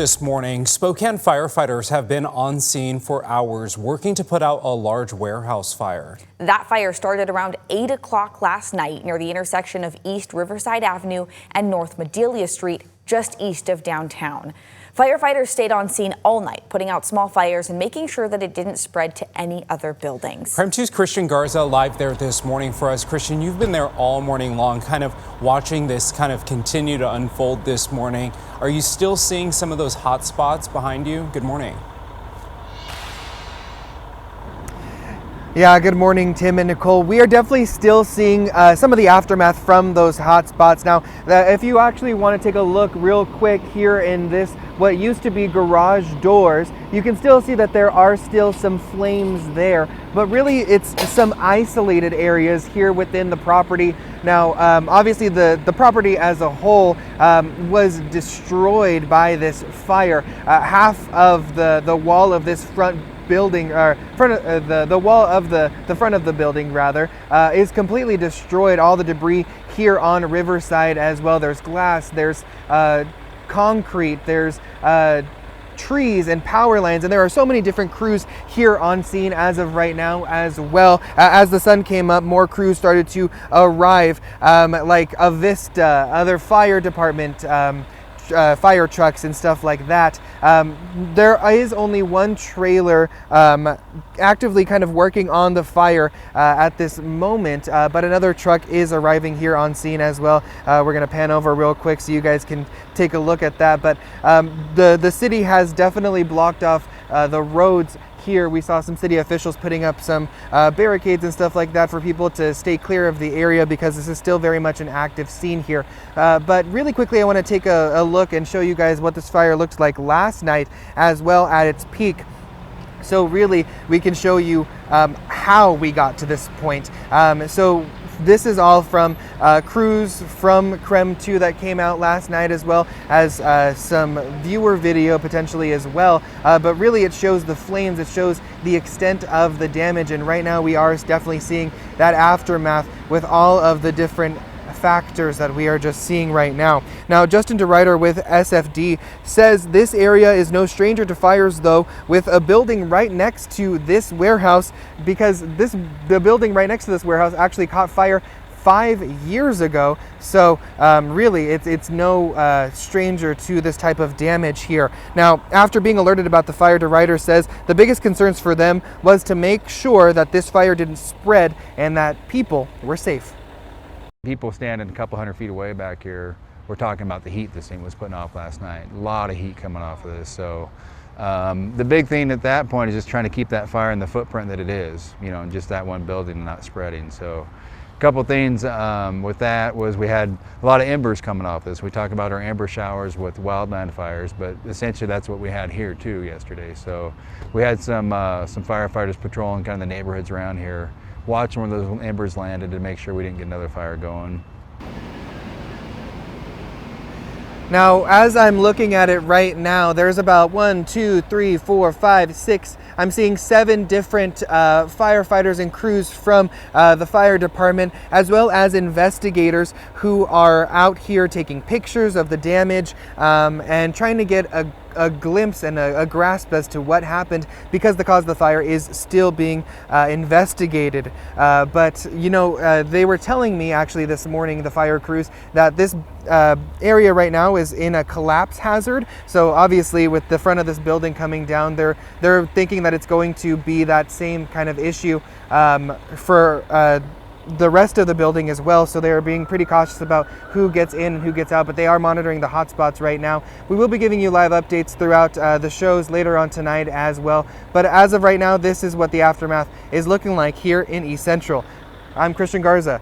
This morning, Spokane firefighters have been on scene for hours working to put out a large warehouse fire. That fire started around 8 o'clock last night near the intersection of East Riverside Avenue and North Madelia Street, just east of downtown. Firefighters stayed on scene all night, putting out small fires and making sure that it didn't spread to any other buildings. Crime 2's Christian Garza live there this morning for us. Christian, you've been there all morning long, kind of watching this kind of continue to unfold this morning. Are you still seeing some of those hot spots behind you? Good morning. Yeah, good morning, Tim and Nicole. We are definitely still seeing some of the aftermath from those hot spots. Now, if you actually want to take a look real quick here in this, what used to be garage doors, you can still see that there are still some flames there, but really it's some isolated areas here within the property. Now, obviously the property as a whole was destroyed by this fire. Half of the wall of this front building, or the wall of the front of the building rather, is completely destroyed. All the debris here on Riverside as well. There's glass, there's concrete, there's trees and power lines, and there are so many different crews here on scene as of right now as well. As the sun came up, more crews started to arrive, like a Vista, other fire department fire trucks and stuff like that. There is only one trailer actively kind of working on the fire at this moment, but another truck is arriving here on scene as well. We're going to pan over real quick so you guys can take a look at that. But the city has definitely blocked off the roads here. We saw some city officials putting up some barricades and stuff like that for people to stay clear of the area, because this is still very much an active scene here. But really quickly, I want to take a look and show you guys what this fire looked like last night as well at its peak. So really, we can show you how we got to this point. So this is all from crews from Crime 2 that came out last night, as well as some viewer video potentially as well. But really it shows the flames, it shows the extent of the damage, and right now we are definitely seeing that aftermath with all of the different factors that we are just seeing right now. Now, Justin DeRuyter with SFD says this area is no stranger to fires, though, with a building right next to this warehouse, because the building right next to this warehouse actually caught fire 5 years ago. So really it's no stranger to this type of damage here. Now, after being alerted about the fire, DeRuyter says the biggest concerns for them was to make sure that this fire didn't spread and that people were safe. People standing a couple hundred feet away back here, we're talking about the heat this thing was putting off last night. A lot of heat coming off of this. So the big thing at that point is just trying to keep that fire in the footprint that it is, you know, in just that one building and not spreading. So a couple things with that was we had a lot of embers coming off this. We talk about our ember showers with wildland fires, but essentially that's what we had here too yesterday. So we had some firefighters patrolling kind of the neighborhoods around here, watching where those embers landed to make sure we didn't get another fire going. Now, as I'm looking at it right now, there's about 1, 2, 3, 4, 5, 6. I'm seeing 7 different firefighters and crews from the fire department, as well as investigators who are out here taking pictures of the damage and trying to get a glimpse and a grasp as to what happened, because the cause of the fire is still being investigated. But you know, they were telling me actually this morning, the fire crews, that this area right now is in a collapse hazard. So obviously with the front of this building coming down, they're thinking that it's going to be that same kind of issue for the rest of the building as well. So they are being pretty cautious about who gets in and who gets out, but they are monitoring the hotspots right now. We will be giving you live updates throughout the shows later on tonight as well. But as of right now, this is what the aftermath is looking like here in East Central. I'm Christian Garza.